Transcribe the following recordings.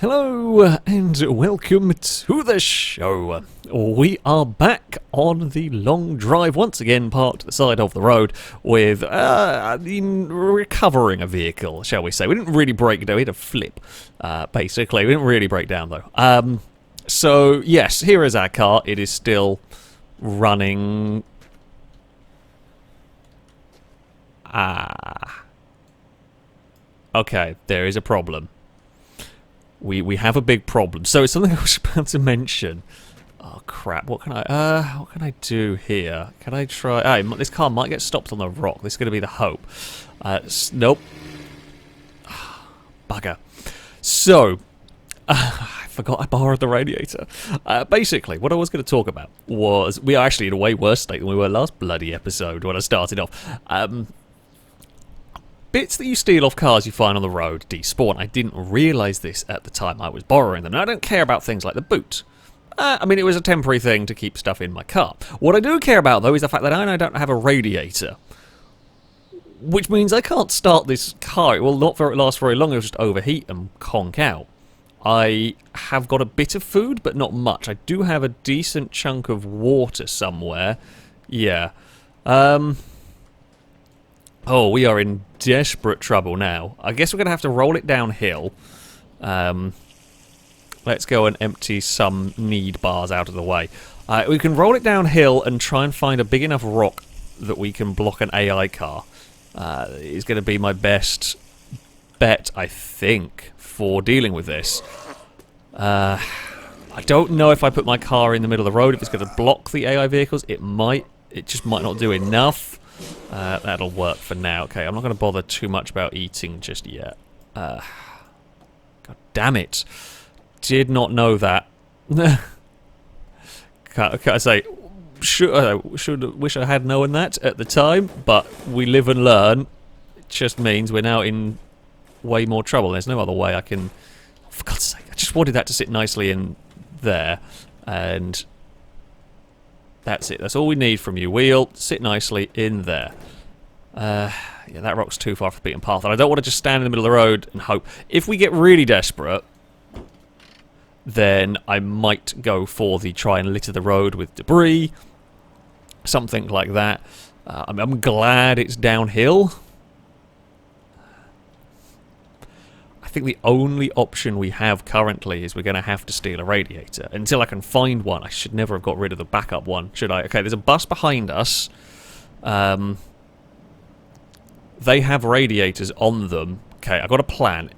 Hello and welcome to the show. We are back on the long drive once again, parked at the side of the road with recovering a vehicle, shall we say. We didn't really break down, we had a flip, basically. We didn't really break down though. So yes, here is our car. It is still running. Okay, there is a problem. We have a big problem. So it's something I was about to mention. Oh crap! What can I do here? Can I try? This car might get stopped on the rock. This is going to be the hope. Nope. Bugger. So I forgot I borrowed the radiator. Basically, what I was going to talk about was we are actually in a way worse state than we were last bloody episode when I started off. Bits that you steal off cars you find on the road despawn. I didn't realise this at the time I was borrowing them. Now, I don't care about things like the boot. I mean, it was a temporary thing to keep stuff in my car. What I do care about, though, is the fact that I don't have a radiator. Which means I can't start this car. It will not last very long. It'll just overheat and conk out. I have got a bit of food, but not much. I do have a decent chunk of water somewhere. Yeah. Oh, we are in desperate trouble now. I guess we're going to have to roll it downhill. Let's go and empty some need bars out of the way. We can roll it downhill and try and find a big enough rock that we can block an AI car. Is going to be my best bet, I think, for dealing with this. I don't know if I put my car in the middle of the road, if it's going to block the AI vehicles. It might. It just might not do enough. That'll work for now. Okay, I'm not going to bother too much about eating just yet. God damn it. Did not know that. Can I say, wish I had known that at the time, but we live and learn. It just means we're now in way more trouble. There's no other way I can... For God's sake, I just wanted that to sit nicely in there, and... That's it. That's all we need from you. Wheel, sit nicely in there. Yeah, that rock's too far for the beaten path. And I don't want to just stand in the middle of the road and hope. If we get really desperate, then I might go for the try and litter the road with debris. Something like that. I'm glad it's downhill. I think the only option we have currently is we're going to have to steal a radiator. Until I can find one. I should never have got rid of the backup one, should I? Okay, there's a bus behind us. They have radiators on them. Okay, I've got a plan.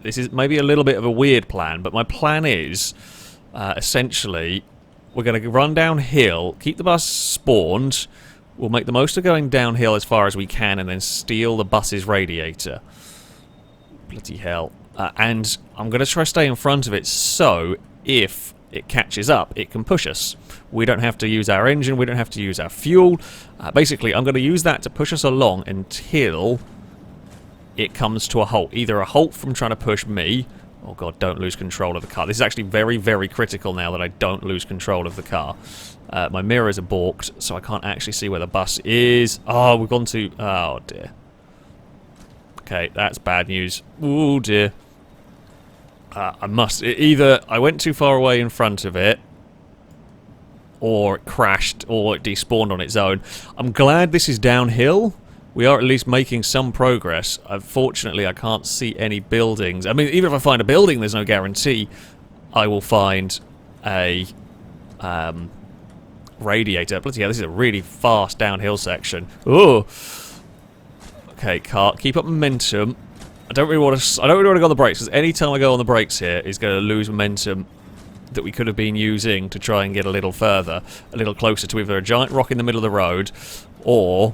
This is maybe a little bit of a weird plan, but my plan is, essentially, we're going to run downhill, keep the bus spawned, we'll make the most of going downhill as far as we can, and then steal the bus's radiator. Bloody hell. And I'm going to try to stay in front of it so if it catches up, it can push us. We don't have to use our engine, we don't have to use our fuel. Basically, I'm going to use that to push us along until it comes to a halt. Either a halt from trying to push me... Oh god, don't lose control of the car. This is actually very, very critical now that I don't lose control of the car. My mirrors are balked, so I can't actually see where the bus is. Oh, we've gone to... Oh dear. Okay, that's bad news. Oh dear. Either I went too far away in front of it, or it crashed, or it despawned on its own. I'm glad this is downhill. We are at least making some progress. Unfortunately, I can't see any buildings. I mean, even if I find a building, there's no guarantee I will find a radiator. Bloody hell, this is a really fast downhill section. Oh. Okay, car, keep up momentum. I don't really want to go on the brakes, because any time I go on the brakes here is going to lose momentum that we could have been using to try and get a little further, a little closer to either a giant rock in the middle of the road, or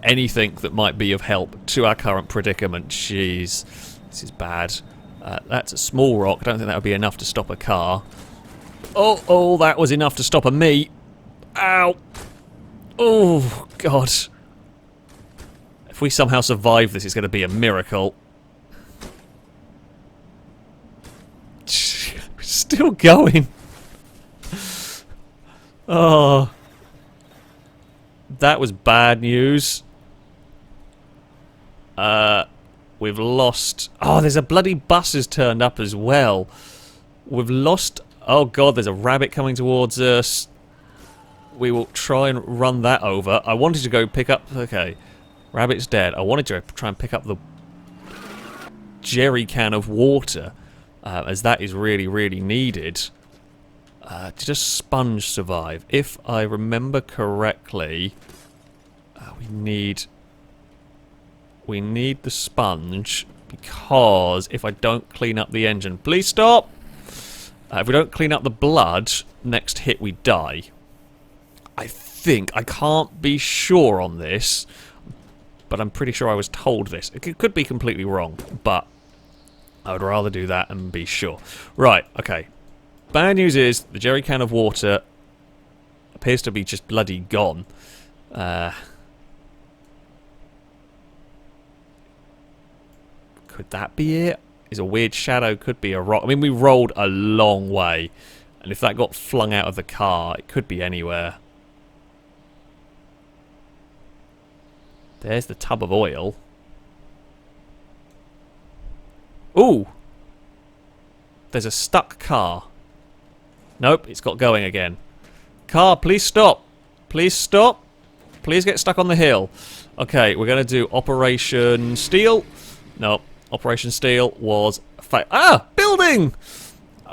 anything that might be of help to our current predicament. Jeez, this is bad. That's a small rock. I don't think that would be enough to stop a car. Oh, that was enough to stop a me. Ow! Oh, God. If we somehow survive this, it's going to be a miracle. Still going. Oh. That was bad news. We've lost... Oh, there's a bloody bus has turned up as well. We've lost... Oh, God, there's a rabbit coming towards us. We will try and run that over. I wanted to go pick up... Okay, rabbit's dead. I wanted to try and pick up the jerry can of water, as that is really, really needed. Did a sponge survive? If I remember correctly, we need the sponge, because if I don't clean up the engine... Please stop! If we don't clean up the blood, next hit we die. I think. I can't be sure on this, but I'm pretty sure I was told this. It could be completely wrong, but I would rather do that and be sure. Right, okay. Bad news is the jerry can of water appears to be just bloody gone. Could that be it? Is a weird shadow, could be a rock. I mean, we rolled a long way, and if that got flung out of the car, it could be anywhere. There's the tub of oil. Ooh! There's a stuck car. Nope, it's got going again. Car, please stop! Please stop! Please get stuck on the hill. Okay, we're going to do Operation Steel. Nope. Operation Steel was... building!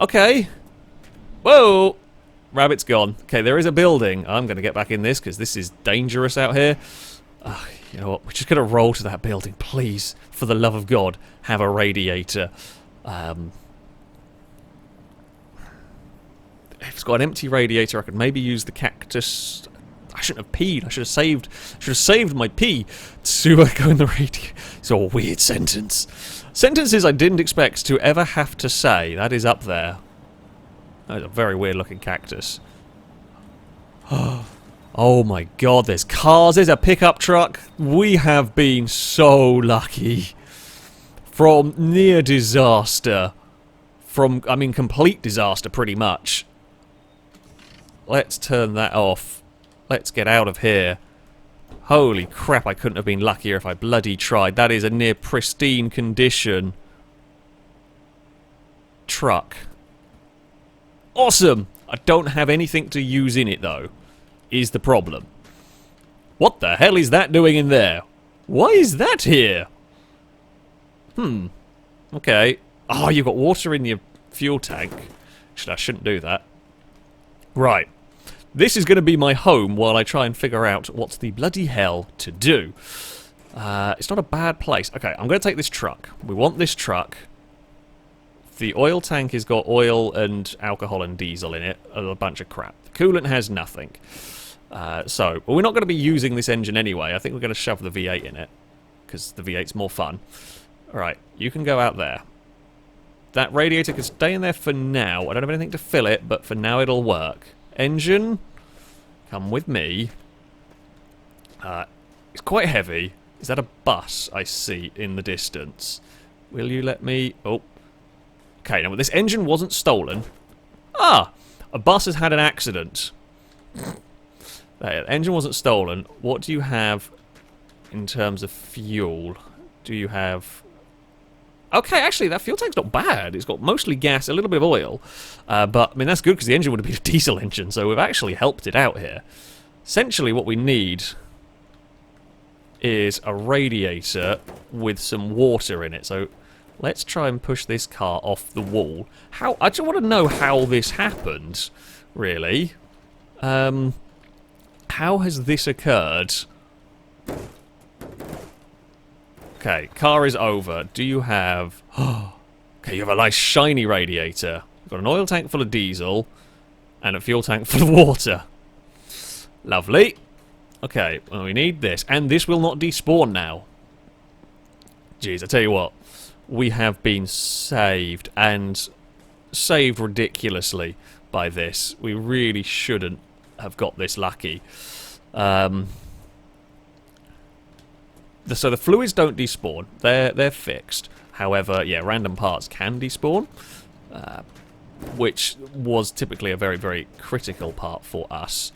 Okay. Whoa! Rabbit's gone. Okay, there is a building. I'm going to get back in this, because this is dangerous out here. You know what? We're just going to roll to that building. Please, for the love of God, have a radiator. If it's got an empty radiator, I could maybe use the cactus... I shouldn't have peed. I should have saved my pee to go in the radiator. It's a weird sentence. Sentences I didn't expect to ever have to say. That is up there. That is a very weird looking cactus. Oh my God, there's cars. There's a pickup truck. We have been so lucky. From near disaster. From, I mean, complete disaster pretty much. Let's turn that off. Let's get out of here. Holy crap, I couldn't have been luckier if I bloody tried. That is a near pristine condition truck. Awesome! I don't have anything to use in it, though, is the problem. What the hell is that doing in there? Why is that here? Okay. Oh, you've got water in your fuel tank. I shouldn't do that. Right. This is going to be my home while I try and figure out what's the bloody hell to do. It's not a bad place. Okay, I'm going to take this truck. We want this truck. The oil tank has got oil and alcohol and diesel in it. A bunch of crap. The coolant has nothing. Well, we're not going to be using this engine anyway. I think we're going to shove the V8 in it, because the V8's more fun. Alright, you can go out there. That radiator can stay in there for now. I don't have anything to fill it, but for now it'll work. Engine, come with me. It's quite heavy. Is that a bus I see in the distance? Will you let me... Oh. Okay, now this engine wasn't stolen. Ah! A bus has had an accident. The engine wasn't stolen. What do you have in terms of fuel? Do you have... Okay, actually, that fuel tank's not bad. It's got mostly gas, a little bit of oil. But, I mean, that's good because the engine would have been a diesel engine, so we've actually helped it out here. Essentially, what we need is a radiator with some water in it. So, let's try and push this car off the wall. I just want to know how this happened, really. How has this occurred? Okay, car is over. Do you have... Okay, you have a nice shiny radiator. You've got an oil tank full of diesel and a fuel tank full of water. Lovely. Okay, well, we need this. And this will not despawn now. Jeez, I tell you what. We have been saved, and saved ridiculously by this. We really shouldn't have got this lucky. So the fluids don't despawn. They're fixed. However, yeah, random parts can despawn, which was typically a very, very critical part for us.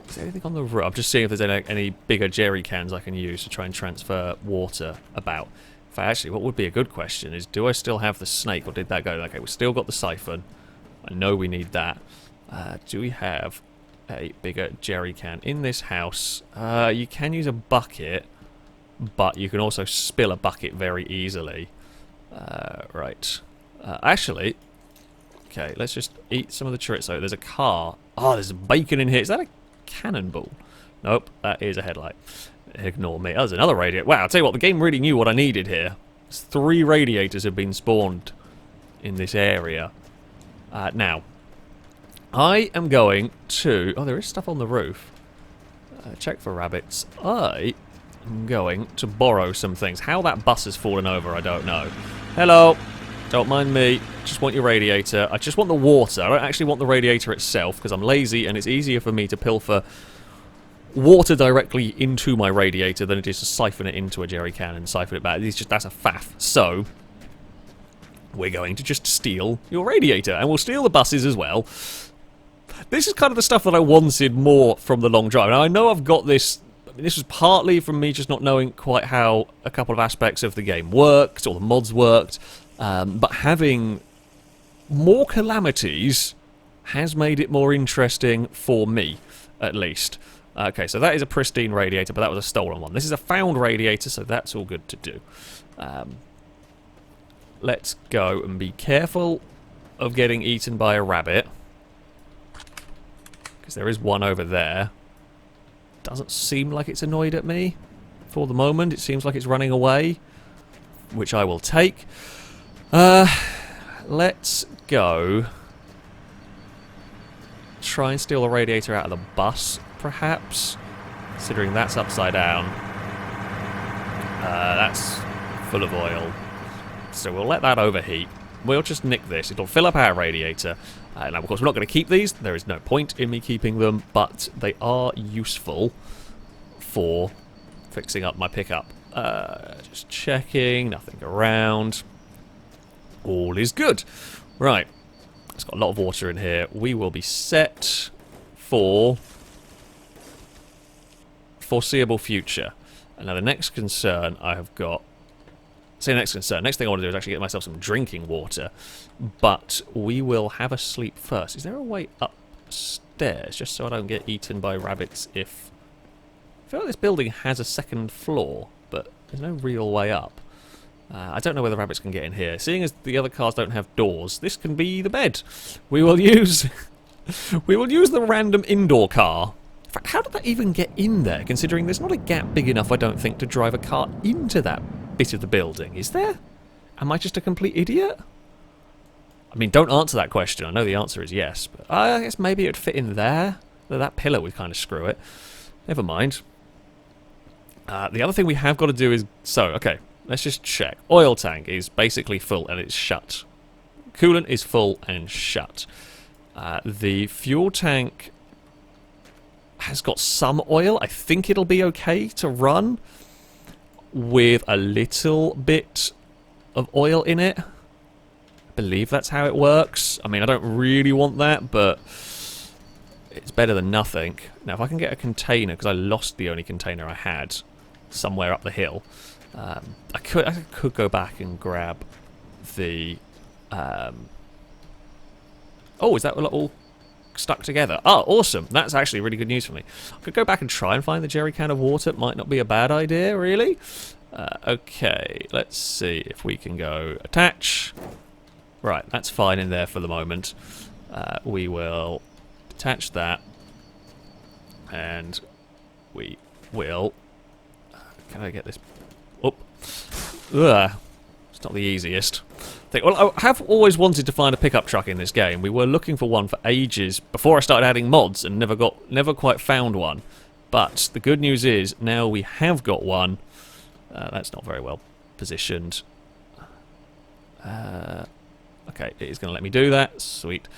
Is there anything on the roof? I'm just seeing if there's any bigger jerry cans I can use to try and transfer water about. In fact, actually, what would be a good question is, do I still have the snake, or did that go? Okay, we've still got the siphon. I know we need that. Do we have a bigger jerry can in this house? You can use a bucket, but you can also spill a bucket very easily. Right. Actually, okay, let's just eat some of the chorizo. There's a car. Oh, there's bacon in here. Is that a cannonball? Nope, that is a headlight. Ignore me. Oh, there's another radiator. Wow, I'll tell you what, the game really knew what I needed here. 3 radiators have been spawned in this area. Now, I am going to... Oh, there is stuff on the roof. Check for rabbits. I am going to borrow some things. How that bus has fallen over, I don't know. Hello. Don't mind me. Just want your radiator. I just want the water. I don't actually want the radiator itself because I'm lazy and it's easier for me to pilfer water directly into my radiator than it is to siphon it into a jerry can and siphon it back. That's a faff. So we're going to just steal your radiator, and we'll steal the buses as well. This is kind of the stuff that I wanted more from the long drive. Now, I know I've got this... I mean, this was partly from me just not knowing quite how a couple of aspects of the game worked, or the mods worked, but having more calamities has made it more interesting for me, at least. Okay, so that is a pristine radiator, but that was a stolen one. This is a found radiator, so that's all good to do. Let's go and be careful of getting eaten by a rabbit. Because there is one over there. Doesn't seem like it's annoyed at me. For the moment, it seems like it's running away. Which I will take. Let's go. Try and steal the radiator out of the bus, perhaps. Considering that's upside down. That's full of oil. So we'll let that overheat. We'll just nick this. It'll fill up our radiator. Now, of course, we're not going to keep these. There is no point in me keeping them, but they are useful for fixing up my pickup. Just checking. Nothing around. All is good. Right. It's got a lot of water in here. We will be set for foreseeable future. And now the next concern I have got... Say next concern. Next thing I want to do is actually get myself some drinking water. But we will have a sleep first. Is there a way upstairs? Just so I don't get eaten by rabbits if... I feel like this building has a second floor, but there's no real way up. I don't know whether rabbits can get in here. Seeing as the other cars don't have doors, this can be the bed. We will use... we will use the random indoor car. In fact, how did that even get in there, considering there's not a gap big enough, I don't think, to drive a car into that bit of the building, is there? Am I just a complete idiot? I mean, don't answer that question. I know the answer is yes, but I guess maybe it would fit in there. That pillar would kind of screw it. Never mind. The other thing we have got to do is... So, okay, let's just check. Oil tank is basically full and it's shut. Coolant is full and shut. The fuel tank has got some oil. I think it'll be okay to run with a little bit of oil in it. I believe that's how it works. I mean, I don't really want that, but it's better than nothing. Now, if I can get a container, because I lost the only container I had somewhere up the hill, I could go back and grab the... Oh, is that all stuck together? Oh, awesome. That's actually really good news for me. I could go back and try and find the jerry can of water. It might not be a bad idea, really. Okay, let's see if we can go attach. Right, that's fine in there for the moment. We will detach that. And we will... Can I get this... Oh. Ugh. It's not the easiest thing. Well, I have always wanted to find a pickup truck in this game. We were looking for one for ages before I started adding mods and never quite found one. But the good news is now we have got one. That's not very well positioned. Okay, it is going to let me do that. Sweet.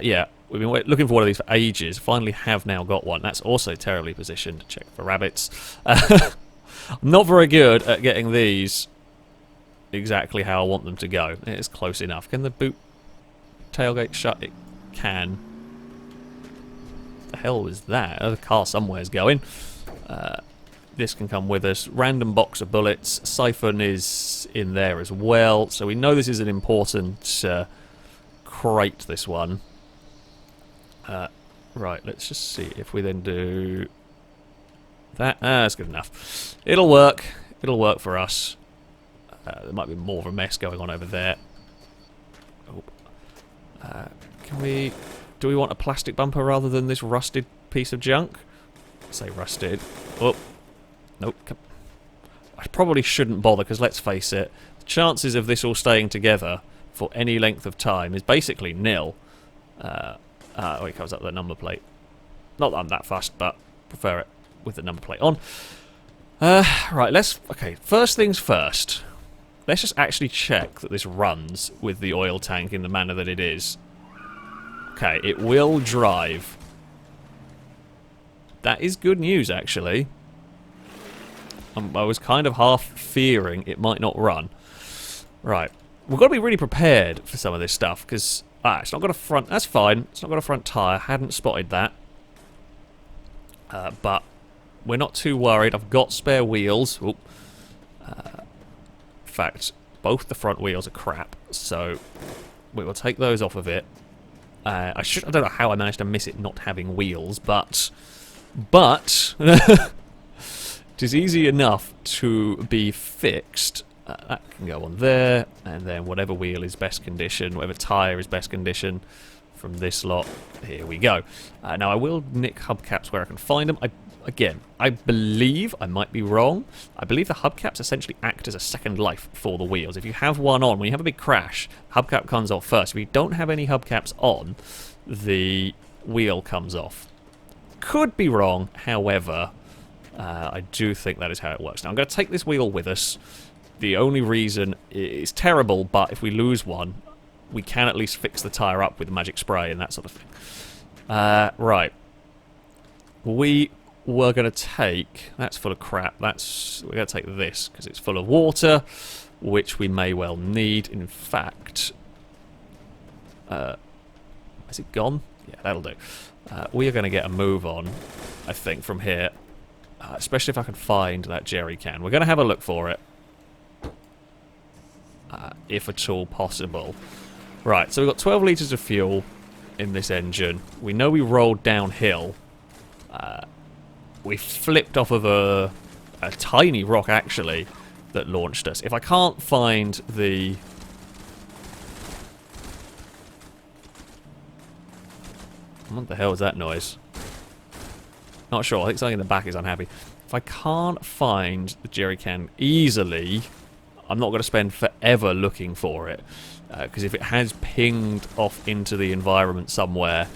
Yeah, we've been looking for one of these for ages. Finally have now got one. That's also terribly positioned. Check for rabbits. I'm not very good at getting these exactly how I want them to go. It's close enough. Can the boot tailgate shut? It can. The hell is that? The car somewhere's going. This can come with us. Random box of bullets. Siphon is in there as well. So we know this is an important crate, this one. Right, let's just see if we then do that. That's good enough. It'll work. It'll work for us. There might be more of a mess going on over there. Oh. Do we want a plastic bumper rather than this rusted piece of junk? Say rusted. Oh. Nope. I probably shouldn't bother, because let's face it, the chances of this all staying together for any length of time is basically nil. Oh, it comes up with the number plate. Not that I'm that fussed, but prefer it with the number plate on. Right, okay, first things first. Let's just actually check that this runs with the oil tank in the manner that it is. Okay, it will drive. That is good news, actually. I was kind of half fearing it might not run. Right. We've got to be really prepared for some of this stuff, because... it's not got a front... That's fine. It's not got a front tyre. Hadn't spotted that. But we're not too worried. I've got spare wheels. In fact, both the front wheels are crap, so we will take those off of it. I don't know how I managed to miss it not having wheels, but... it is easy enough to be fixed. That can go on there, and then whatever wheel is best condition, whatever tyre is best condition from this lot, here we go. Now I will nick hubcaps where I can find them. I believe, I might be wrong, I believe the hubcaps essentially act as a second life for the wheels. If you have one on, when you have a big crash, hubcap comes off first. If you don't have any hubcaps on, the wheel comes off. Could be wrong, however, I do think that is how it works. Now I'm going to take this wheel with us. The only reason it's terrible, but if we lose one, we can at least fix the tyre up with magic spray and that sort of thing. Right. We were going to take... That's full of crap. We're going to take this, because it's full of water, which we may well need. In fact... Is it gone? Yeah, that'll do. We are going to get a move on, I think, from here. Especially if I can find that jerry can. We're going to have a look for it. If at all possible. Right, so we've got 12 litres of fuel in this engine. We know we rolled downhill. We flipped off of a tiny rock, actually, that launched us. If I can't find the... What the hell is that noise? Not sure. I think something in the back is unhappy. If I can't find the jerry can easily... I'm not going to spend forever looking for it, because if it has pinged off into the environment somewhere,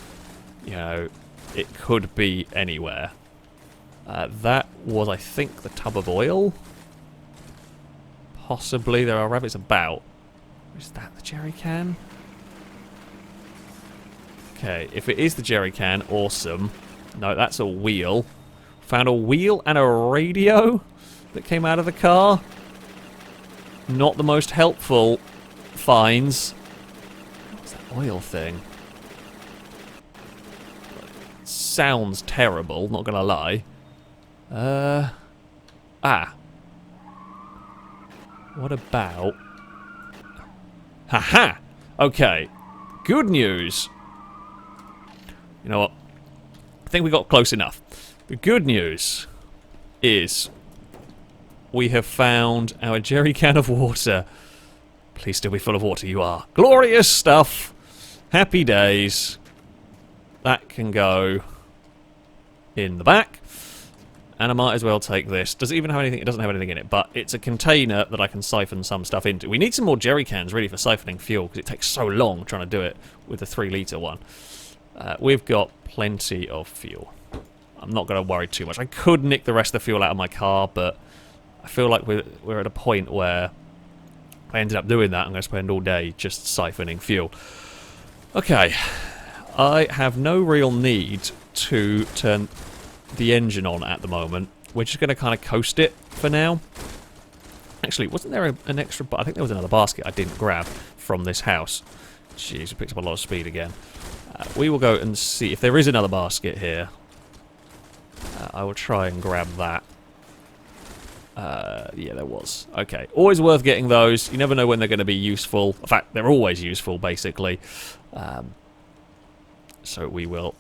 you know, it could be anywhere. That was, I think, the tub of oil. Possibly. There are rabbits about. Is that the jerry can? Okay, if it is the jerry can, awesome. No, that's a wheel. Found a wheel and a radio that came out of the car. Not the most helpful finds. What's that oil thing? Sounds terrible, not gonna lie. What about... Haha! Okay. Good news. You know what? I think we got close enough. The good news is... we have found our jerry can of water. Please still be full of water, you are. Glorious stuff. Happy days. That can go in the back. And I might as well take this. Does it even have anything? It doesn't have anything in it, but it's a container that I can siphon some stuff into. We need some more jerry cans, really, for siphoning fuel, because it takes so long trying to do it with the 3-litre one. We've got plenty of fuel. I'm not going to worry too much. I could nick the rest of the fuel out of my car, but... I feel like we're at a point where if I ended up doing that, I'm going to spend all day just siphoning fuel. Okay. I have no real need to turn the engine on at the moment. We're just going to kind of coast it for now. Actually, wasn't there an extra... I think there was another basket I didn't grab from this house. Jeez, we picked up a lot of speed again. We will go and see if there is another basket here. I will try and grab that. Yeah, there was. Okay, always worth getting those. You never know when they're going to be useful. In fact, they're always useful, basically. So we will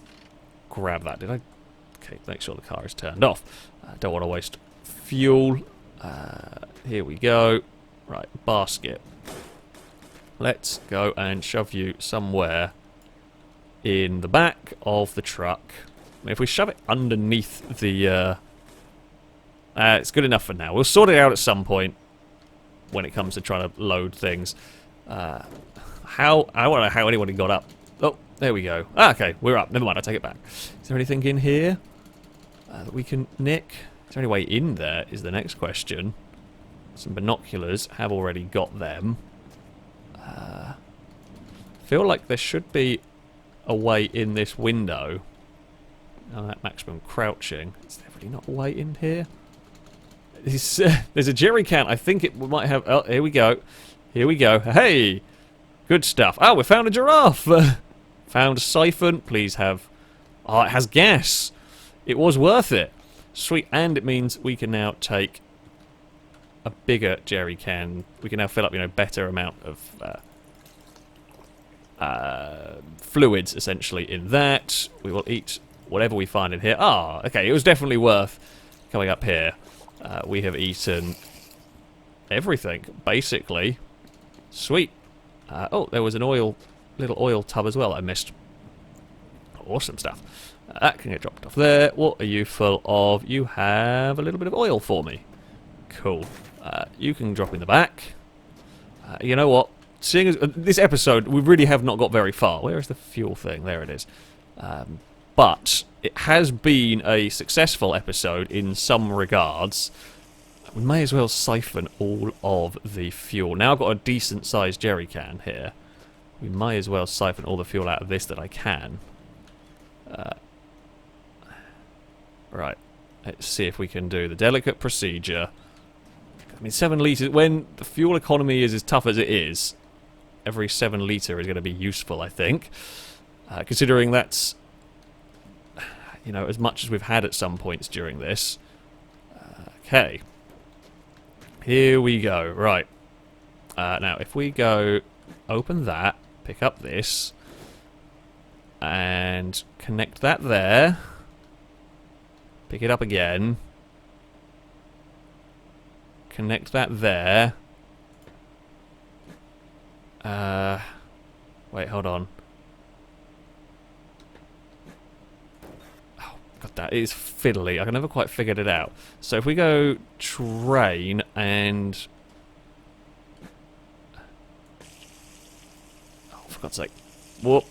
grab that. Did I? Okay, make sure the car is turned off. Don't want to waste fuel. Here we go. Right, basket. Let's go and shove you somewhere in the back of the truck. I mean, if we shove it underneath the... it's good enough for now. We'll sort it out at some point when it comes to trying to load things. I don't know how anybody got up. Oh, there we go. Ah, okay, we're up. Never mind, I'll take it back. Is there anything in here that we can nick? Is there any way in there is the next question. Some binoculars. Have already got them. Feel like there should be a way in this window. Oh, that maximum crouching. Is there really not a way in here? There's a jerry can. I think it might have... Oh, here we go. Here we go. Hey! Good stuff. Oh, we found a giraffe! Found a siphon. Please have... Oh, it has gas. It was worth it. Sweet. And it means we can now take a bigger jerry can. We can now fill up, better amount of fluids, essentially, in that. We will eat whatever we find in here. Ah, okay. It was definitely worth coming up here. We have eaten everything, basically. Sweet. Oh, there was an little oil tub as well I missed. Awesome stuff. That can get dropped off there. What are you full of? You have a little bit of oil for me. Cool. You can drop in the back. You know what? Seeing as this episode, we really have not got very far. Where is the fuel thing? There it is. But it has been a successful episode in some regards. We may as well siphon all of the fuel. Now I've got a decent-sized jerry can here. We may as well siphon all the fuel out of this that I can. Right. Let's see if we can do the delicate procedure. I mean, 7 litres... When the fuel economy is as tough as it is, every 7 litre is going to be useful, I think. Considering that's... as much as we've had at some points during this. Okay. Here we go. Right. Now, if we go open that, pick up this, and connect that there, pick it up again, connect that there. Wait, hold on. God, that is fiddly. I never quite figured it out. So if we go train and... Oh, for God's sake. Whoop.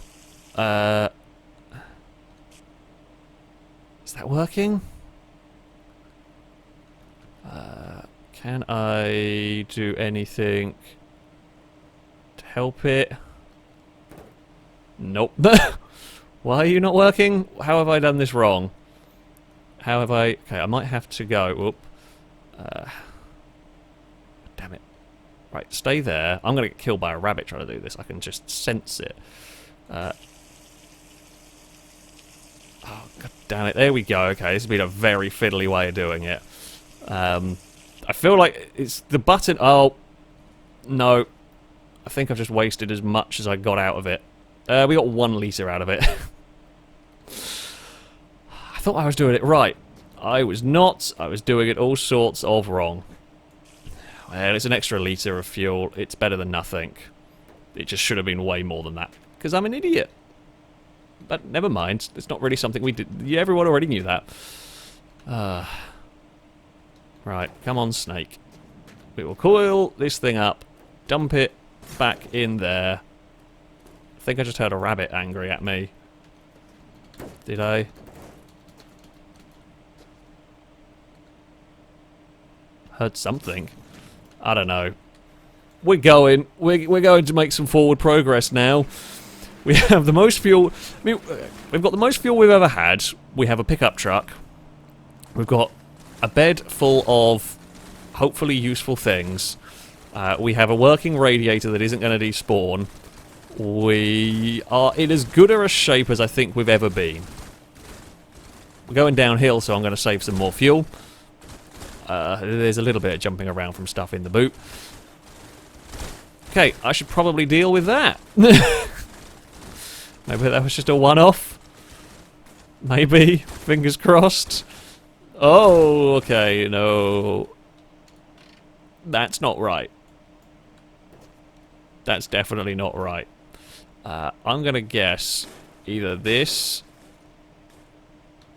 Is that working? Can I do anything to help it? Nope. Why are you not working? How have I done this wrong? How have I... Okay, I might have to go... Whoop. Damn it. Right, stay there. I'm going to get killed by a rabbit trying to do this. I can just sense it. Oh, God damn it. There we go. Okay, this has been a very fiddly way of doing it. I feel like it's the button... Oh, no. I think I've just wasted as much as I got out of it. We got 1 litre out of it. I thought I was doing it right. I was not. I was doing it all sorts of wrong. Well, it's an extra litre of fuel. It's better than nothing. It just should have been way more than that. Because I'm an idiot. But never mind. It's not really something we did. Yeah, everyone already knew that. Right, come on, snake. We will coil this thing up. Dump it back in there. I think I just heard a rabbit angry at me. Did I? Heard something. I don't know. We're going. We're going to make some forward progress now. We have the most fuel. I mean, we've got the most fuel we've ever had. We have a pickup truck. We've got a bed full of hopefully useful things. We have a working radiator that isn't going to despawn. We are in as good a shape as I think we've ever been. We're going downhill, so I'm going to save some more fuel. There's a little bit of jumping around from stuff in the boot. Okay, I should probably deal with that. Maybe that was just a one-off. Maybe. Fingers crossed. Oh, okay, no. That's not right. That's definitely not right. I'm going to guess either this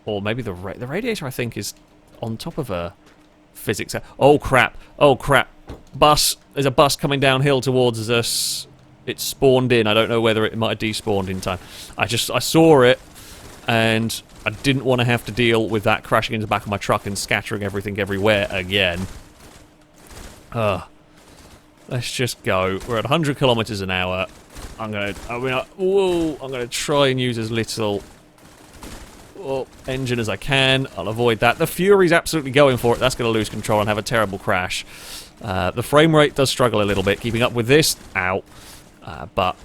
or maybe the radiator, I think, is on top of a physics... Oh, crap. Oh, crap. Bus. There's a bus coming downhill towards us. It spawned in. I don't know whether it might have despawned in time. I saw it, and I didn't want to have to deal with that crashing into the back of my truck and scattering everything everywhere again. Let's just go. We're at 100 kilometers an hour. I'm gonna try and use as little engine as I can. I'll avoid that. The Fury's absolutely going for it. That's gonna lose control and have a terrible crash. The frame rate does struggle a little bit keeping up with this. Ow. But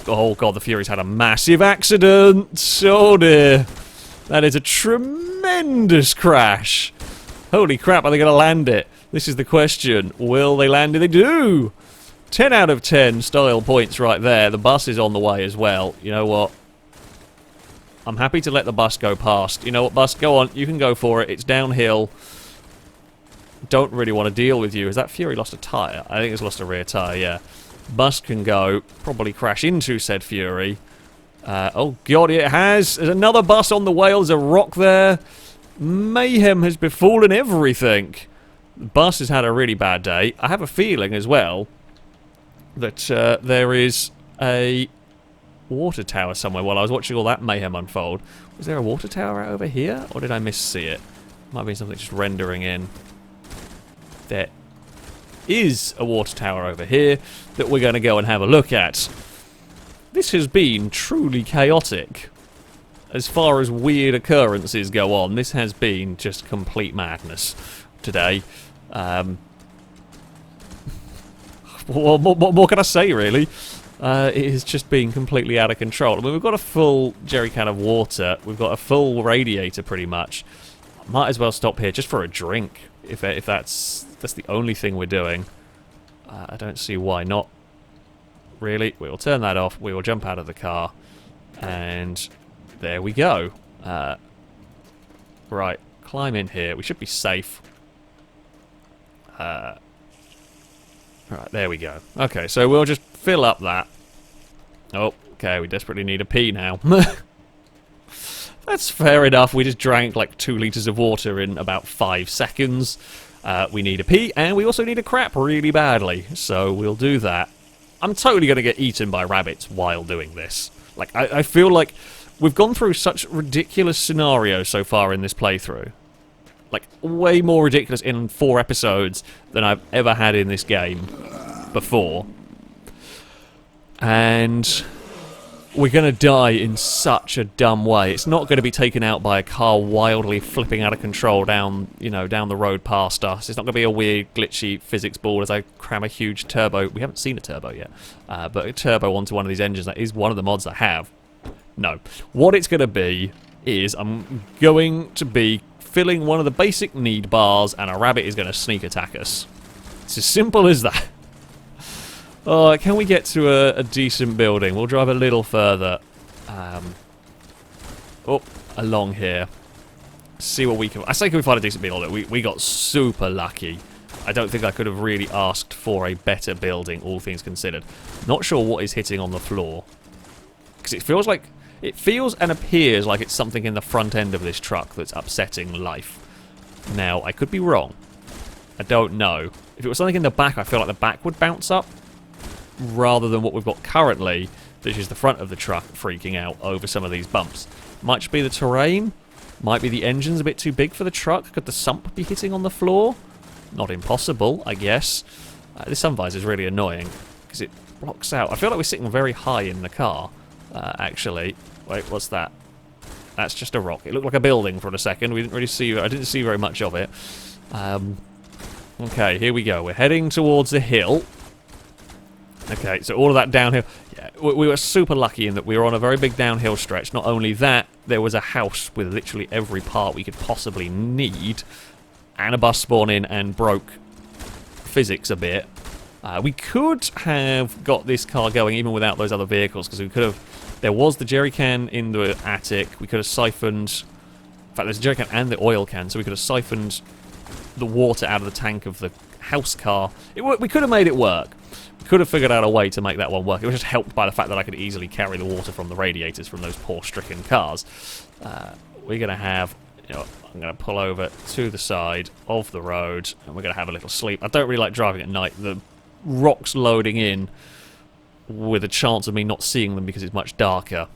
oh god, the Fury's had a massive accident. Oh dear. That is a tremendous crash. Holy crap, are they gonna land it? This is the question. Will they land it? They do! 10 out of 10 style points right there. The bus is on the way as well. You know what? I'm happy to let the bus go past. You know what, bus? Go on. You can go for it. It's downhill. Don't really want to deal with you. Has that Fury lost a tyre? I think it's lost a rear tyre, yeah. Bus can go. Probably crash into said Fury. Oh, God, it has. There's another bus on the way. There's a rock there. Mayhem has befallen everything. The bus has had a really bad day. I have a feeling as well that there is a water tower somewhere while I was watching all that mayhem unfold. Was there a water tower out over here? Or did I miss-see it? Might be something just rendering in. There is a water tower over here that we're going to go and have a look at. This has been truly chaotic. As far as weird occurrences go on, this has been just complete madness today. What more can I say, really? It has just been completely out of control. I mean, we've got a full jerry can of water. We've got a full radiator, pretty much. Might as well stop here just for a drink, if that's the only thing we're doing. I don't see why not. Really, we will turn that off. We will jump out of the car, and there we go. Right, climb in here. We should be safe. Right, there we go. Okay, so we'll just fill up that. Oh, okay, we desperately need a pee now. That's fair enough. We just drank like 2 litres of water in about 5 seconds. We need a pee, and we also need a crap really badly. So we'll do that. I'm totally going to get eaten by rabbits while doing this. Like, I feel like we've gone through such ridiculous scenarios so far in this playthrough. Like, way more ridiculous in 4 episodes than I've ever had in this game before. And we're going to die in such a dumb way. It's not going to be taken out by a car wildly flipping out of control down, you know, down the road past us. It's not going to be a weird, glitchy physics ball as I cram a huge turbo. We haven't seen a turbo yet, but a turbo onto one of these engines. That is one of the mods I have. No. What it's going to be is I'm going to be filling one of the basic need bars, and a rabbit is going to sneak attack us. It's as simple as that. Oh, can we get to a decent building? We'll drive a little further. Along here. See what we can... I say can we find a decent building? We got super lucky. I don't think I could have really asked for a better building, all things considered. Not sure what is hitting on the floor. Because it feels like... It feels and appears like it's something in the front end of this truck that's upsetting life. Now, I could be wrong. I don't know. If it was something in the back, I feel like the back would bounce up, rather than what we've got currently, which is the front of the truck freaking out over some of these bumps. Might just be the terrain. Might be the engine's a bit too big for the truck. Could the sump be hitting on the floor? Not impossible, I guess. This sun visor is really annoying, because it blocks out. I feel like we're sitting very high in the car, actually. Wait, what's that? That's just a rock. It looked like a building for a second. We didn't really see... I didn't see very much of it. Okay, here we go. We're heading towards the hill. Okay, so all of that downhill. Yeah, we were super lucky in that we were on a very big downhill stretch. Not only that, there was a house with literally every part we could possibly need, and a bus spawn in and broke physics a bit. We could have got this car going even without those other vehicles, because we could have... There was the jerry can in the attic. We could have siphoned... In fact, there's a jerry can and the oil can, so we could have siphoned the water out of the tank of the house car. We could have made it work. We could have figured out a way to make that one work. It was just helped by the fact that I could easily carry the water from the radiators from those poor stricken cars. We're going to have... You know, I'm going to pull over to the side of the road, and we're going to have a little sleep. I don't really like driving at night. The rocks loading in with a chance of me not seeing them because it's much darker.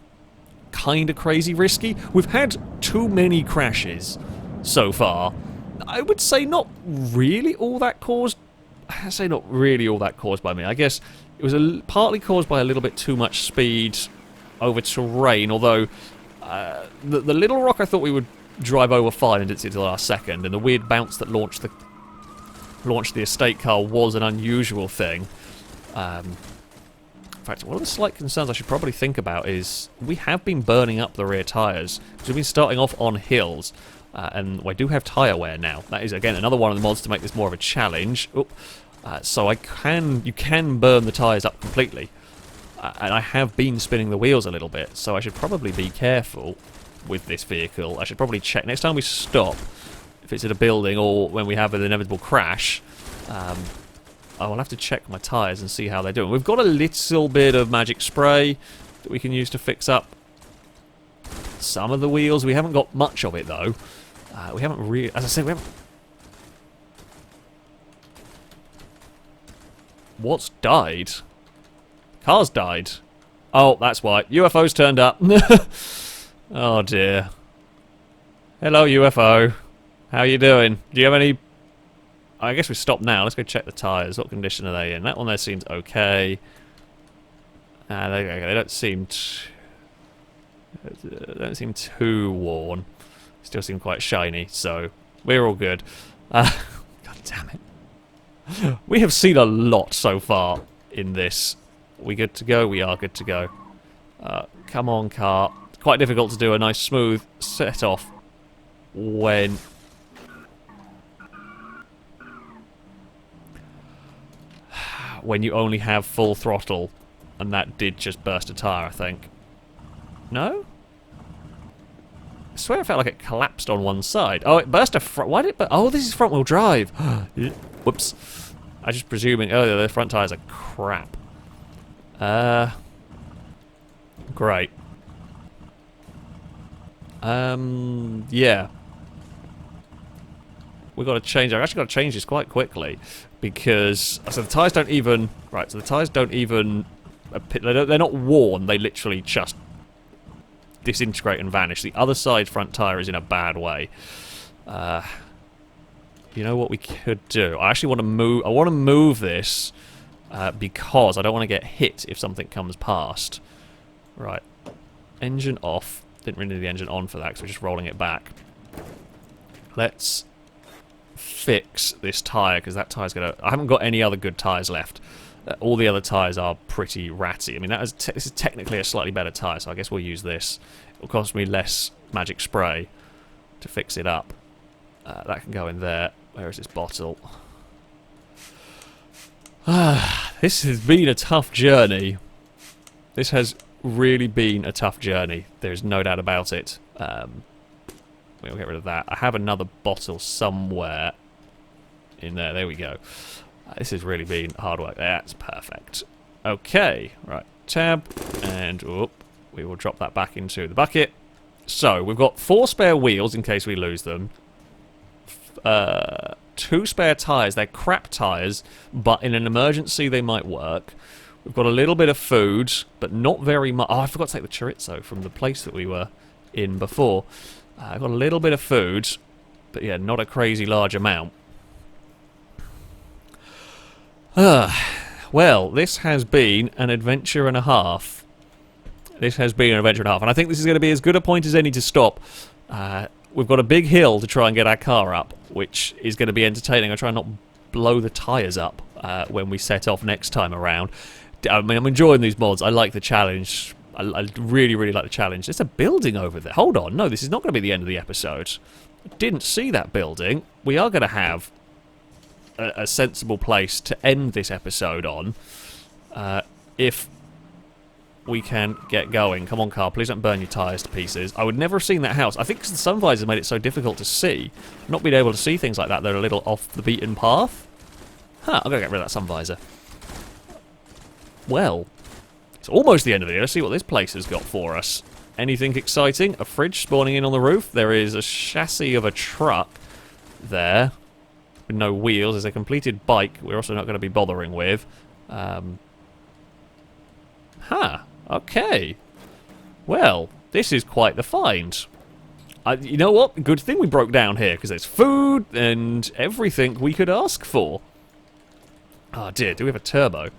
Kind of crazy risky. We've had too many crashes so far. I would say not really all that caused... I say not really all that caused by me. I guess it was partly caused by a little bit too much speed over terrain, although the little rock I thought we would drive over fine and didn't see it till the last second, and the weird bounce that launched the estate car was an unusual thing. In fact, one of the slight concerns I should probably think about is we have been burning up the rear tyres, because we've been starting off on hills, and I do have tyre wear now. That is, again, another one of the mods to make this more of a challenge. So you can burn the tyres up completely, and I have been spinning the wheels a little bit, so I should probably be careful with this vehicle. I should probably check next time we stop, if it's at a building or when we have an inevitable crash. I will have to check my tyres and see how they're doing. We've got a little bit of magic spray that we can use to fix up some of the wheels. We haven't got much of it though. We haven't really, as I said, we haven't... What's died? Cars died. Oh, that's why. UFO's turned up. Oh dear. Hello UFO. How you doing? Do you have any... I guess we stopped now. Let's go check the tyres. What condition are they in? That one there seems okay. They don't seem... They don't seem too worn. Still seem quite shiny, so we're all good. God damn it. We have seen a lot so far in this. Are we good to go? We are good to go. Come on, car. It's quite difficult to do a nice smooth set off when... when you only have full throttle, and that did just burst a tyre, I think. No? I swear I felt like it collapsed on one side. Oh, it burst a front... Why did it... Oh, this is front-wheel drive. Whoops. I was just presuming earlier the front tyres are crap. Great. Yeah. We've got to change... I've actually got to change this quite quickly, because... So the tyres don't even... Right, so the tyres don't even... They're not worn, they literally just disintegrate and vanish. The other side front tyre is in a bad way. You know what we could do? I actually want to move... I want to move this because I don't want to get hit if something comes past. Right. Engine off. Didn't really need the engine on for that because we're just rolling it back. Let's fix this tyre, because that tyre's going to... I haven't got any other good tyres left. All the other tyres are pretty ratty. I mean, this is technically a slightly better tyre, so I guess we'll use this. It'll cost me less magic spray to fix it up. That can go in there. Where is this bottle? This has been a tough journey. This has really been a tough journey. There's no doubt about it. We'll get rid of that. I have another bottle somewhere in there. There we go. This has really been hard work. That's perfect. Okay, right. Tab, and we will drop that back into the bucket. So, we've got 4 spare wheels in case we lose them. 2 spare tyres. They're crap tyres, but in an emergency they might work. We've got a little bit of food, but not very much. Oh, I forgot to take the chorizo from the place that we were in before. I've got a little bit of food, but yeah, not a crazy large amount. Well, this has been an adventure and a half. This has been an adventure and a half, and I think this is going to be as good a point as any to stop. We've got a big hill to try and get our car up, which is going to be entertaining. I'll try and not blow the tyres up when we set off next time around. I mean, I'm enjoying these mods. I like the challenge. I really, really like the challenge. There's a building over there. Hold on. No, this is not going to be the end of the episode. I didn't see that building. We are going to have a sensible place to end this episode on. If we can get going. Come on, car. Please don't burn your tyres to pieces. I would never have seen that house. I think because the sun visor made it so difficult to see. Not being able to see things like that, they're a little off the beaten path. Huh, I'm going to get rid of that sun visor. Well, it's almost the end of the video. Let's see what this place has got for us. Anything exciting? A fridge spawning in on the roof. There is a chassis of a truck there with no wheels. There's a completed bike we're also not going to be bothering with. Okay. Well, this is quite the find. You know what? Good thing we broke down here, because there's food and everything we could ask for. Oh dear, do we have a turbo?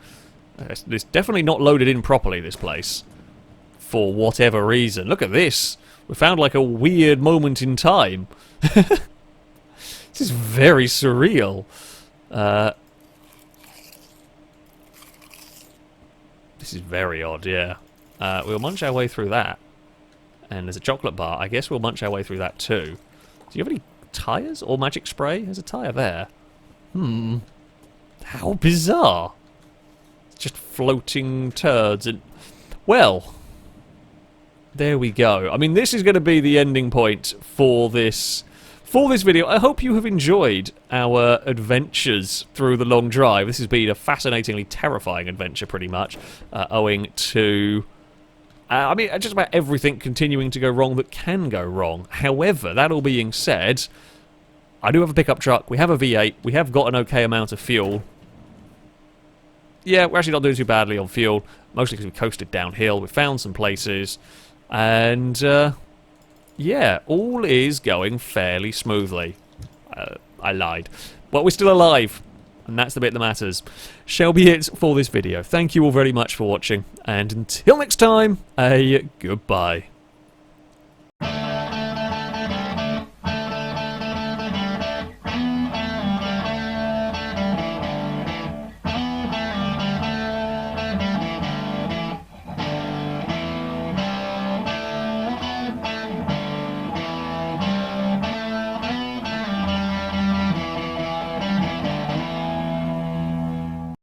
It's definitely not loaded in properly, this place. For whatever reason. Look at this. We found like a weird moment in time. This is very surreal. This is very odd, yeah. We'll munch our way through that. And there's a chocolate bar. I guess we'll munch our way through that too. Do you have any tyres or magic spray? There's a tyre there. How bizarre. It's just floating turds and... Well, there we go. I mean, this is going to be the ending point for this video. I hope you have enjoyed our adventures through the long drive. This has been a fascinatingly terrifying adventure, pretty much, owing to... I mean, just about everything continuing to go wrong that can go wrong. However, that all being said, I do have a pickup truck, we have a V8, we have got an okay amount of fuel. Yeah, we're actually not doing too badly on fuel, mostly because we coasted downhill, we found some places, and yeah, all is going fairly smoothly. I lied. But we're still alive. And that's the bit that matters. Shall be it for this video. Thank you all very much for watching. And until next time, a goodbye.